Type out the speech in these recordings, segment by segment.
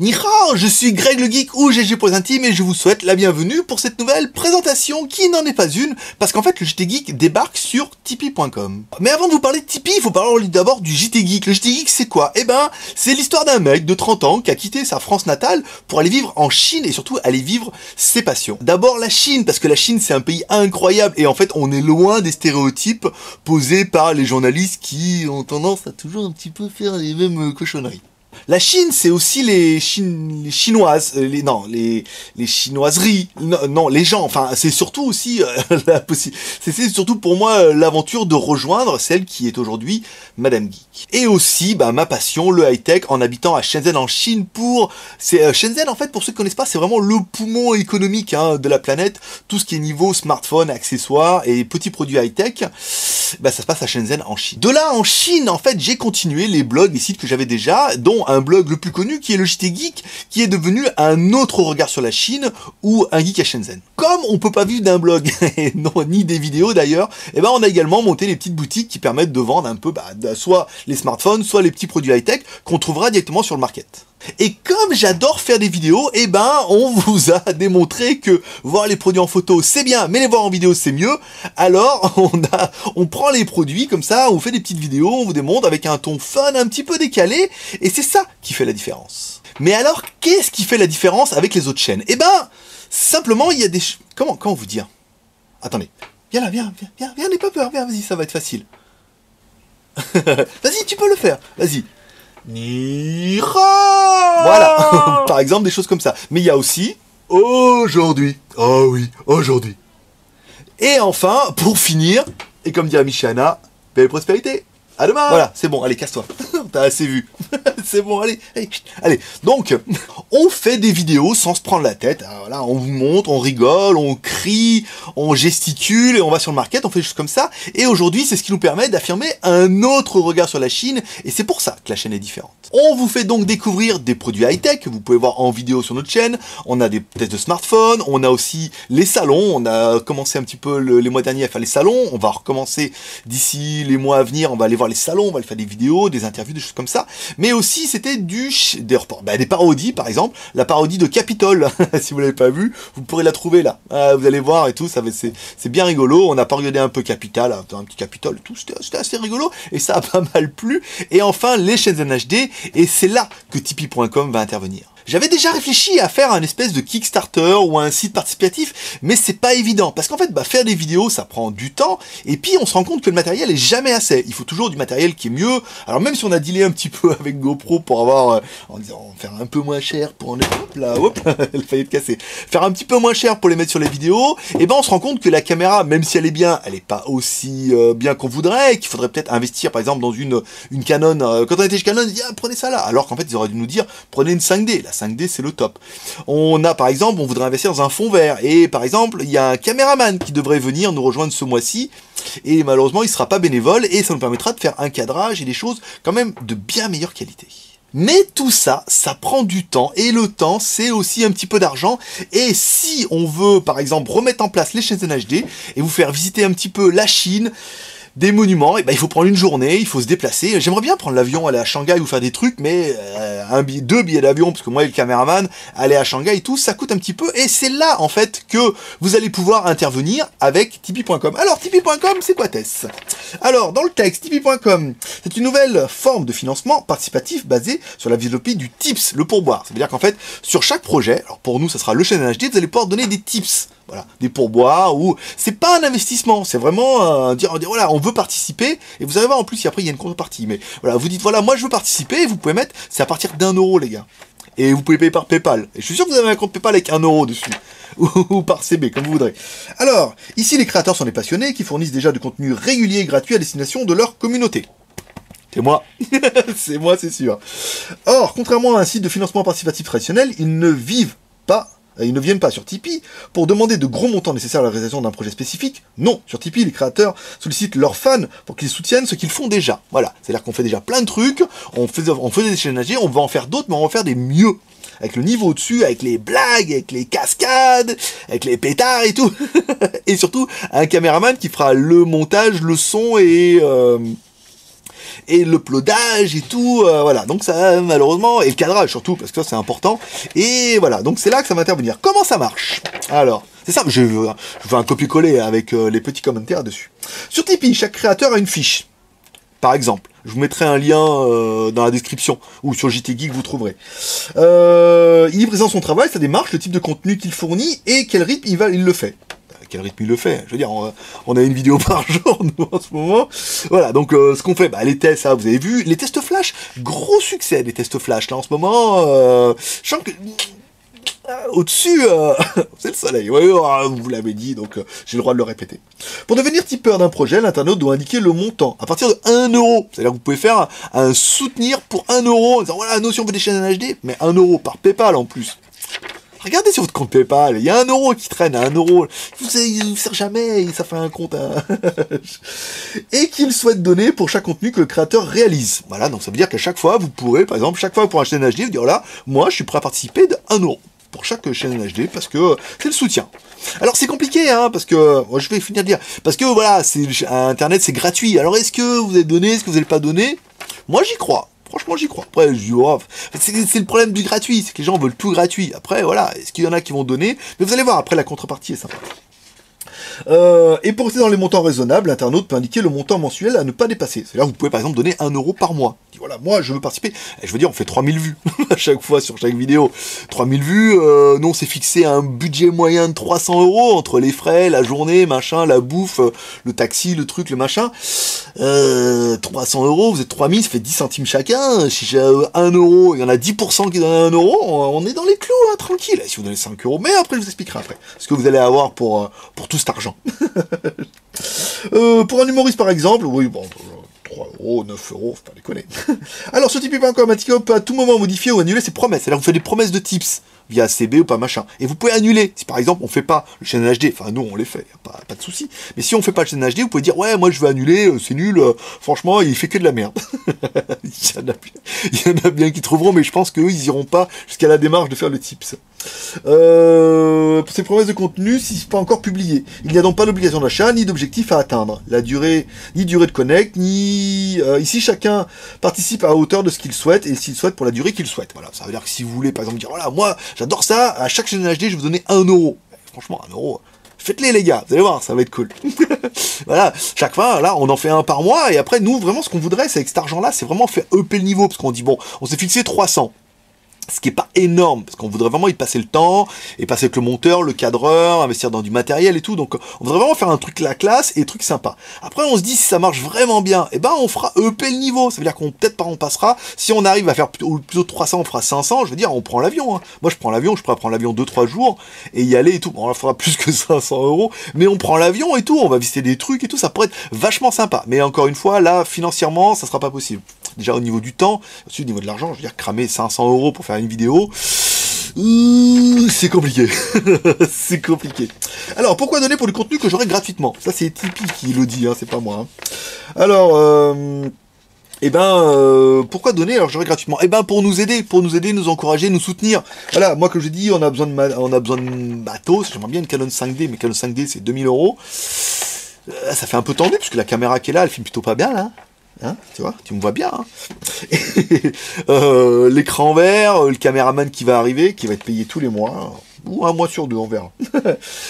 Ni hao, je suis Greg le Geek ou GG pour les intimes et je vous souhaite la bienvenue pour cette nouvelle présentation qui n'en est pas une, parce qu'en fait le JT Geek débarque sur Tipeee.com. Mais avant de vous parler de Tipeee, il faut parler d'abord du JT Geek. Le JT Geek c'est quoi? Eh ben, c'est l'histoire d'un mec de 30 ans qui a quitté sa France natale pour aller vivre en Chine et surtout aller vivre ses passions. D'abord la Chine, parce que la Chine c'est un pays incroyable et en fait on est loin des stéréotypes posés par les journalistes qui ont tendance à toujours un petit peu faire les mêmes cochonneries. La Chine, c'est aussi les chinoises, les chinoiseries, non, les gens, enfin, c'est surtout aussi, c'est surtout pour moi l'aventure de rejoindre celle qui est aujourd'hui Madame Geek. Et aussi, ma passion, le high-tech, en habitant à Shenzhen en Chine Shenzhen, en fait, pour ceux qui connaissent pas, c'est vraiment le poumon économique de la planète. Tout ce qui est niveau smartphone, accessoires et petits produits high-tech, ça se passe à Shenzhen en Chine. De là, en Chine, en fait, j'ai continué les blogs et sites que j'avais déjà, dont un blog le plus connu qui est le JT Geek, qui est devenu un autre regard sur la Chine ou un geek à Shenzhen. Comme on peut pas vivre d'un blog, non, ni des vidéos d'ailleurs, on a également monté les petites boutiques qui permettent de vendre un peu soit les smartphones, soit les petits produits high-tech qu'on trouvera directement sur le market. Et comme j'adore faire des vidéos, on vous a démontré que voir les produits en photo c'est bien, mais les voir en vidéo c'est mieux. Alors on prend les produits comme ça, on fait des petites vidéos, on vous démontre avec un ton fun un petit peu décalé, et c'est ça qui fait la différence. Mais alors, qu'est-ce qui fait la différence avec les autres chaînes? Simplement il y a des... Comment vous dire? Attendez, viens là, viens, n'aie pas peur, viens, vas-y, ça va être facile. Vas-y, tu peux le faire, vas-y. Ni hao. Voilà, par exemple des choses comme ça. Mais il y a aussi aujourd'hui. Oh oui, aujourd'hui. Et enfin, pour finir, et comme dirait Michana, belle prospérité. À demain. Voilà, c'est bon, allez, casse-toi. T'as assez vu. C'est bon, allez. Donc, on fait des vidéos sans se prendre la tête. Alors voilà, on vous montre, on rigole, on crie, on gesticule, et on va sur le market, on fait des choses comme ça. Et aujourd'hui, c'est ce qui nous permet d'affirmer un autre regard sur la Chine, et c'est pour ça que la chaîne est différente. On vous fait donc découvrir des produits high-tech que vous pouvez voir en vidéo sur notre chaîne. On a des tests de smartphones, on a aussi les salons. On a commencé un petit peu les mois derniers à faire les salons. On va recommencer d'ici les mois à venir, on va aller voir les salons, on va faire des vidéos, des interviews, des choses comme ça. Mais aussi, c'était des parodies, par exemple. La parodie de Capitole, si vous l'avez pas vu, vous pourrez la trouver là. Vous allez voir et tout, c'est bien rigolo. On a parodé un peu Capital, un petit Capitole et tout, c'était assez rigolo. Et ça a pas mal plu. Et enfin, les Shenzhen HD, et c'est là que Tipeee.com va intervenir. J'avais déjà réfléchi à faire un espèce de Kickstarter ou un site participatif, mais c'est pas évident, parce qu'en fait, faire des vidéos, ça prend du temps, et puis on se rend compte que le matériel est jamais assez. Il faut toujours du matériel qui est mieux. Alors même si on a dealé un petit peu avec GoPro pour avoir, en disant, faire un peu moins cher pour en hop là, hop, elle faillit être cassée. Faire un petit peu moins cher pour les mettre sur les vidéos, on se rend compte que la caméra, même si elle est bien, elle est pas aussi bien qu'on voudrait, et qu'il faudrait peut-être investir, par exemple, dans une Canon. Quand on était chez Canon, on dit, prenez ça là. Alors qu'en fait, ils auraient dû nous dire, prenez une 5D. La 5D, c'est le top. On a, par exemple, on voudrait investir dans un fond vert. Et, par exemple, il y a un caméraman qui devrait venir nous rejoindre ce mois-ci. Et malheureusement, il sera pas bénévole. Et ça nous permettra de faire un cadrage et des choses quand même de bien meilleure qualité. Mais tout ça, ça prend du temps. Et le temps, c'est aussi un petit peu d'argent. Et si on veut, par exemple, remettre en place les Shenzhen HD et vous faire visiter un petit peu la Chine, des monuments, il faut prendre une journée, il faut se déplacer. J'aimerais bien prendre l'avion, aller à Shanghai ou faire des trucs, mais deux billets d'avion, parce que moi et le caméraman, aller à Shanghai et tout, ça coûte un petit peu, et c'est là, en fait, que vous allez pouvoir intervenir avec Tipeee.com. Alors, Tipeee.com, c'est quoi, Tess? Alors, dans le texte, Tipeee.com, c'est une nouvelle forme de financement participatif basée sur la philosophie du tips, le pourboire. Ça veut dire qu'en fait, sur chaque projet, alors pour nous, ça sera le Shenzhen HD, vous allez pouvoir donner des tips. Voilà, des pourboires, ou c'est pas un investissement, c'est vraiment dire voilà, on veut participer, et vous allez voir en plus, après il y a une contrepartie, mais voilà, vous dites voilà, moi je veux participer, et vous pouvez mettre, c'est à partir d'1 € les gars, et vous pouvez payer par PayPal, et je suis sûr que vous avez un compte PayPal avec 1 € dessus, ou par CB, comme vous voudrez. Alors, ici les créateurs sont des passionnés qui fournissent déjà du contenu régulier et gratuit à destination de leur communauté. C'est moi, c'est moi, c'est sûr. Or, contrairement à un site de financement participatif traditionnel, ils ne viennent pas sur Tipeee pour demander de gros montants nécessaires à la réalisation d'un projet spécifique. Non, sur Tipeee, les créateurs sollicitent leurs fans pour qu'ils soutiennent ce qu'ils font déjà. Voilà, c'est-à-dire qu'on fait déjà plein de trucs, on faisait des chaînes HD, on va en faire d'autres, mais on va en faire des mieux. Avec le niveau au-dessus, avec les blagues, avec les cascades, avec les pétards et tout. Et surtout, un caméraman qui fera le montage, le son et l'uploadage et tout, voilà. Donc ça, malheureusement, et le cadrage surtout, parce que ça c'est important. Et voilà, donc c'est là que ça va intervenir. Comment ça marche? Alors, c'est ça, je fais un copier-coller avec les petits commentaires dessus. Sur Tipeee, chaque créateur a une fiche. Par exemple, je vous mettrai un lien dans la description, ou sur JT Geek, vous trouverez. Il présente son travail, sa démarche, le type de contenu qu'il fournit, et quel rythme il le fait. Quel rythme il le fait? Je veux dire, on a une vidéo par jour, nous, en ce moment. Voilà, donc ce qu'on fait, les tests, ça, vous avez vu. Les tests flash, gros succès, les tests flash, là, en ce moment. Je sens que... Au-dessus, c'est le soleil, ouais, vous l'avez dit, donc j'ai le droit de le répéter. Pour devenir tipeur d'un projet, l'internaute doit indiquer le montant, à partir de 1 euro. C'est-à-dire que vous pouvez faire un soutenir pour 1 euro, en disant, voilà, nous, si on veut des chaînes en HD, mais 1 euro par PayPal en plus. Regardez sur votre compte PayPal, il y a 1 euro qui traîne à 1 euro. Il ne vous sert jamais, ça fait un compte. Et qu'il souhaite donner pour chaque contenu que le créateur réalise. Voilà, donc ça veut dire qu'à chaque fois, vous pourrez, par exemple, chaque fois pour acheter un HD, vous dire là, moi, je suis prêt à participer de 1 euro pour chaque chaîne HD, parce que c'est le soutien. Alors c'est compliqué, hein, parce que, moi, je vais finir de dire, parce que voilà, Internet c'est gratuit, alors est-ce que vous allez donner, est-ce que vous n'allez pas donner? Moi j'y crois. Franchement, j'y crois. Après, je dis, oh, c'est le problème du gratuit, c'est que les gens veulent tout gratuit. Après, voilà, est-ce qu'il y en a qui vont donner? Mais vous allez voir, après, la contrepartie est sympa. Et pour rester dans les montants raisonnables, l'internaute peut indiquer le montant mensuel à ne pas dépasser. C'est-à-dire que vous pouvez par exemple donner 1 euro par mois. Voilà, moi je veux participer. Et je veux dire, on fait 3000 vues à chaque fois sur chaque vidéo. 3000 vues, nous on s'est fixé un budget moyen de 300 euros entre les frais, la journée, machin, la bouffe, le taxi, le truc, le machin. 300 euros, vous êtes 3000, ça fait 10 centimes chacun. Si j'ai 1 euro, il y en a 10% qui donnent 1 euro, on est dans les clous, hein, tranquille. Et si vous donnez 5 euros, mais après je vous expliquerai après ce que vous allez avoir pour tout cet argent. Pour un humoriste par exemple, oui, bon, 3 euros, 9 euros, faut pas déconner. Alors sur Tipeee.com, Tipeee peut à tout moment modifier ou annuler ses promesses. C'est-à-dire que vous faites des promesses de tips via CB ou pas machin. Et vous pouvez annuler. Si par exemple on fait pas le chaîne HD, enfin nous on les fait, y a pas de souci. Mais si on fait pas le chaîne HD, vous pouvez dire ouais moi je veux annuler, c'est nul, franchement il fait que de la merde. il y en a bien qui trouveront, mais je pense qu'eux ils iront pas jusqu'à la démarche de faire le tips. Pour ces promesses de contenu, si c'est pas encore publié, il n'y a donc pas d'obligation d'achat ni d'objectif à atteindre. La durée, ni durée de connect, ni ici chacun participe à hauteur de ce qu'il souhaite et s'il souhaite pour la durée qu'il souhaite. Voilà, ça veut dire que si vous voulez par exemple dire voilà moi j'adore ça, à chaque chaîne HD je vais vous donner 1 euro. Franchement 1 euro. Faites-les les gars, vous allez voir, ça va être cool. Voilà, chaque fois, là, on en fait un par mois, et après, nous, vraiment, ce qu'on voudrait, c'est avec cet argent-là, c'est vraiment faire upper le niveau, parce qu'on dit, bon, on s'est fixé 300. Ce qui est pas énorme, parce qu'on voudrait vraiment y passer le temps, et passer avec le monteur, le cadreur, investir dans du matériel et tout, donc on voudrait vraiment faire un truc la classe et un truc sympa. Après on se dit si ça marche vraiment bien, et ben on fera EP le niveau, ça veut dire qu'on peut-être on passera, si on arrive à faire plutôt 300, on fera 500, je veux dire on prend l'avion, hein. Moi je prends l'avion, je pourrais prendre l'avion 2-3 jours, et y aller et tout, bon on fera plus que 500 euros, mais on prend l'avion et tout, on va visiter des trucs et tout, ça pourrait être vachement sympa, mais encore une fois, là, financièrement, ça sera pas possible. Déjà au niveau du temps, ensuite au niveau de l'argent, je veux dire cramer 500 euros pour faire une vidéo, c'est compliqué. C'est compliqué. Alors, pourquoi donner pour du contenu que j'aurai gratuitement? Ça, c'est Tipeee qui le dit, hein, c'est pas moi. Hein. Alors, pourquoi donner alors j'aurai gratuitement? Pour nous aider, nous encourager, nous soutenir. Voilà, moi comme je dis, on a besoin de matos. J'aimerais bien une Canon 5D, mais Canon 5D c'est 2000 euros. Ça fait un peu tendu parce que la caméra qui est là, elle filme plutôt pas bien là. Hein, tu vois, tu me vois bien. Hein. L'écran vert, le caméraman qui va arriver, qui va être payé tous les mois, ou un mois sur deux, on verra.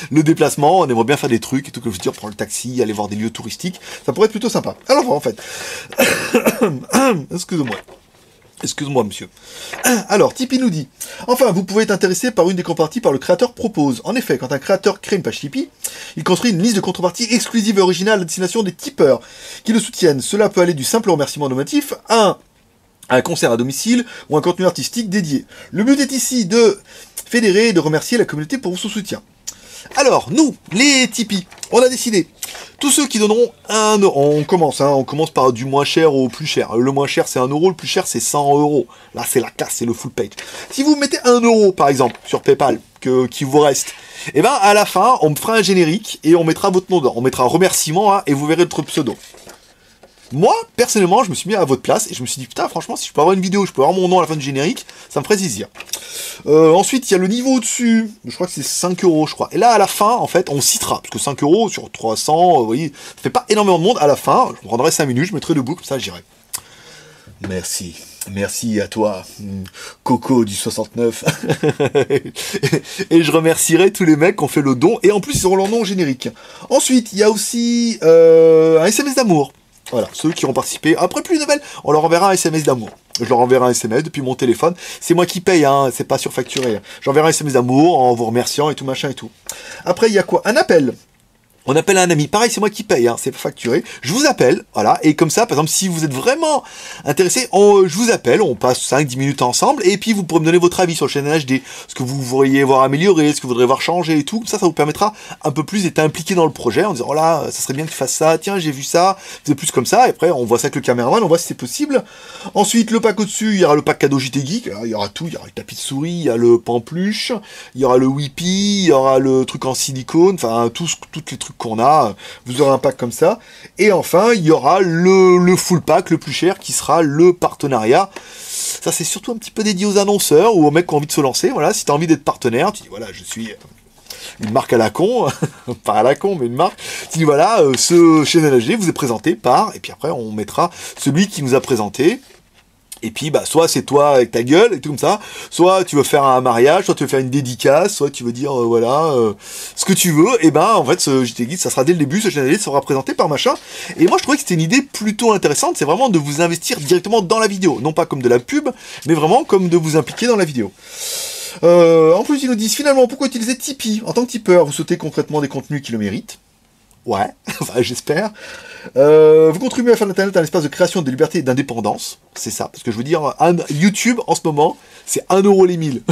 Le déplacement, on aimerait bien faire des trucs et tout, que je veux dire, prendre le taxi, aller voir des lieux touristiques, ça pourrait être plutôt sympa. Alors, en fait, Excuse-moi, monsieur. Alors, Tipeee nous dit, enfin, vous pouvez être intéressé par une des contreparties par le créateur propose. En effet, quand un créateur crée une page Tipeee, il construit une liste de contreparties exclusives et originales à destination des tipeurs qui le soutiennent. Cela peut aller du simple remerciement nominatif à un concert à domicile ou un contenu artistique dédié. Le but est ici de fédérer et de remercier la communauté pour son soutien. Alors, nous, les Tipeee, on a décidé. Tous ceux qui donneront 1 euro, on commence par du moins cher au plus cher. Le moins cher c'est 1 euro, le plus cher c'est 100 euros. Là c'est la classe, c'est le full page. Si vous mettez 1 euro par exemple sur PayPal, qui vous reste, et à la fin on me fera un générique et on mettra votre nom dedans. On mettra un remerciement hein, et vous verrez votre pseudo. Moi, personnellement, je me suis mis à votre place et je me suis dit, putain, franchement, si je peux avoir une vidéo, je peux avoir mon nom à la fin du générique, ça me ferait plaisir. Ensuite, il y a le niveau au-dessus, je crois que c'est 5 euros, je crois. Et là, à la fin, en fait, on citera, parce que 5 euros sur 300, vous voyez, ça fait pas énormément de monde. À la fin, je me prendrai 5 minutes, je mettrai debout, comme ça, j'irai. Merci. Merci à toi, Coco du 69. Et je remercierai tous les mecs qui ont fait le don. Et en plus, ils auront leur nom générique. Ensuite, il y a aussi un SMS d'amour. Voilà, ceux qui ont participé. Après, plus de nouvelles, on leur enverra un SMS d'amour. Je leur enverrai un SMS depuis mon téléphone. C'est moi qui paye, hein, c'est pas surfacturé. J'enverrai un SMS d'amour en vous remerciant et tout machin et tout. Après, il y a quoi? Un appel. On appelle un ami. Pareil, c'est moi qui paye, hein, c'est pas facturé. Je vous appelle, voilà. Et comme ça, par exemple, si vous êtes vraiment intéressé, je vous appelle, on passe 5-10 minutes ensemble, et puis vous pourrez me donner votre avis sur le chaîne HD, ce que vous voudriez voir améliorer, ce que vous voudriez voir changer et tout. Ça vous permettra un peu plus d'être impliqué dans le projet, en disant, oh là, ça serait bien que tu fasses ça, tiens, j'ai vu ça, c'est plus comme ça, et après, on voit ça avec le caméraman, on voit si c'est possible. Ensuite, le pack au-dessus, il y aura le pack cadeau JT Geek, alors, il y aura tout, il y aura le tapis de souris, il y a le pampluche, il y aura le Whippy, il y aura le truc en silicone, enfin, tous les trucs qu'on a. Vous aurez un pack comme ça. Et enfin, il y aura le full pack, le plus cher, qui sera le partenariat. Ça, c'est surtout un petit peu dédié aux annonceurs ou aux mecs qui ont envie de se lancer. Voilà, si tu as envie d'être partenaire, tu dis, voilà, je suis une marque à la con, pas à la con, mais une marque. Tu dis, voilà, ce chaîne LHD vous est présenté par... Et puis après, on mettra celui qui nous a présenté. Et puis, bah, soit c'est toi avec ta gueule, et tout comme ça, soit tu veux faire un mariage, soit tu veux faire une dédicace, soit tu veux dire, voilà, ce que tu veux, et ben, en fait, ce JT Geek, ça sera dès le début, ce chaîne sera présenté par machin. Et moi, je trouvais que c'était une idée plutôt intéressante, c'est vraiment de vous investir directement dans la vidéo. Non pas comme de la pub, mais vraiment comme de vous impliquer dans la vidéo. En plus, ils nous disent, finalement, pourquoi utiliser Tipeee? En tant que tipeur, vous sautez concrètement des contenus qui le méritent. Ouais, enfin, j'espère. Vous contribuez à faire d'Internet un espace de création, de liberté et d'indépendance. C'est ça, parce que je veux dire, YouTube, en ce moment, c'est 1€ les 1000,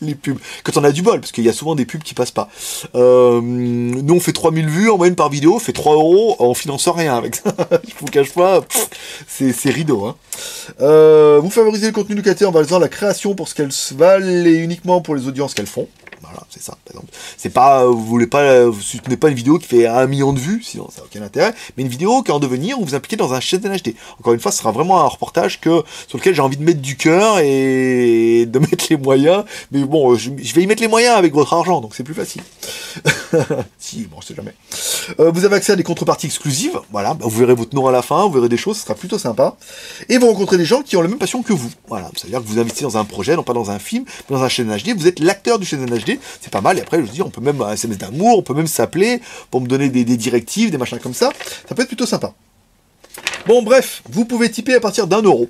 les pubs. Quand on a du bol, parce qu'il y a souvent des pubs qui passent pas. Nous, on fait 3000 vues en moyenne par vidéo, on fait 3€, on finance rien avec ça. Je vous cache pas, c'est rideau. Hein. Vous favorisez le contenu locatif en valorisant la création pour ce qu'elles valent et uniquement pour les audiences qu'elles font. Voilà, c'est ça, par exemple. C'est pas, vous soutenez pas une vidéo qui fait 1 million de vues, sinon ça n'a aucun intérêt, mais une vidéo qui est en devenir où vous impliquez dans un chaîne HD. Encore une fois, ce sera vraiment un reportage sur lequel j'ai envie de mettre du cœur et de mettre les moyens, mais bon, je vais y mettre les moyens avec votre argent, donc c'est plus facile. Si, bon, je sais jamais. Vous avez accès à des contreparties exclusives, voilà, bah, vous verrez votre nom à la fin, vous verrez des choses, ce sera plutôt sympa. Et vous rencontrez des gens qui ont la même passion que vous. Voilà, c'est-à-dire que vous investissez dans un projet, non pas dans un film, mais dans un chaîne HD, vous êtes l'acteur du chaîne HD, c'est pas mal, et après, je veux dire, on peut même un SMS d'amour, on peut même s'appeler pour me donner des directives, des machins comme ça peut être plutôt sympa. Bon, bref, vous pouvez tiper à partir d'1€.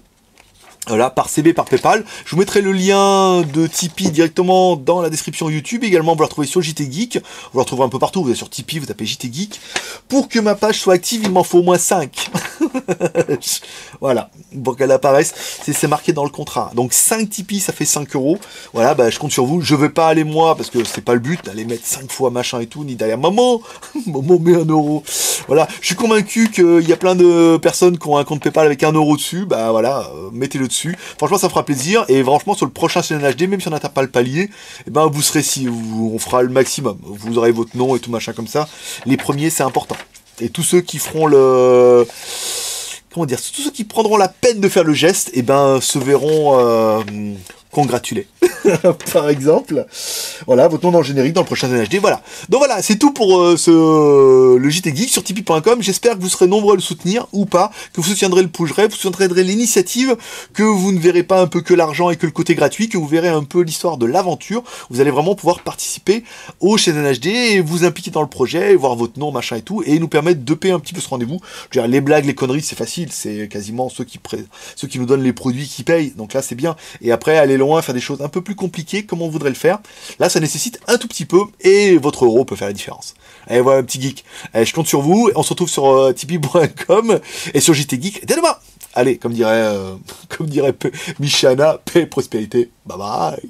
Voilà, par CB, par Paypal. Je vous mettrai le lien de Tipeee directement dans la description YouTube. Également, vous la retrouvez sur JT Geek. Vous la retrouverez un peu partout. Vous êtes sur Tipeee, vous tapez JT Geek. Pour que ma page soit active, il m'en faut au moins 5. Voilà, pour qu'elle apparaisse. C'est marqué dans le contrat. Donc 5 Tipeee, ça fait 5€. Voilà, bah, je compte sur vous. Je vais pas aller moi, parce que c'est pas le but d'aller mettre 5 fois machin et tout, ni derrière maman. Maman met 1€. Voilà, je suis convaincu qu'il y a plein de personnes qui ont un compte Paypal avec 1€ dessus. Bah voilà, mettez-le dessus. Franchement, ça fera plaisir. Et franchement, sur le prochain chaîne HD, même si on n'atteint pas le palier, eh ben, vous serez on fera le maximum. Vous aurez votre nom et tout machin comme ça. Les premiers, c'est important. Et tous ceux qui feront comment dire, tous ceux qui prendront la peine de faire le geste, eh ben, se verront congratulés. Par exemple. Voilà, votre nom dans le générique, dans le prochain HD, voilà. Donc voilà, c'est tout pour le JT Geek sur Tipeee.com. J'espère que vous serez nombreux à le soutenir, ou pas, que vous soutiendrez le projet, vous soutiendrez l'initiative, que vous ne verrez pas un peu que l'argent et que le côté gratuit, que vous verrez un peu l'histoire de l'aventure. Vous allez vraiment pouvoir participer au chaîne HD et vous impliquer dans le projet, et voir votre nom, machin et tout, et nous permettre de payer un petit peu ce rendez-vous. Je veux dire, les blagues, les conneries, c'est facile, c'est quasiment ceux qui nous donnent les produits qui payent, donc là c'est bien. Et après, aller loin, faire des choses un peu plus compliqué comme on voudrait le faire. Là, ça nécessite un tout petit peu et votre euro peut faire la différence. Et voilà, un petit geek. Je compte sur vous. On se retrouve sur tipeee.com et sur JT Geek dès demain. Allez, comme dirait Michana, paix et prospérité. Bye bye.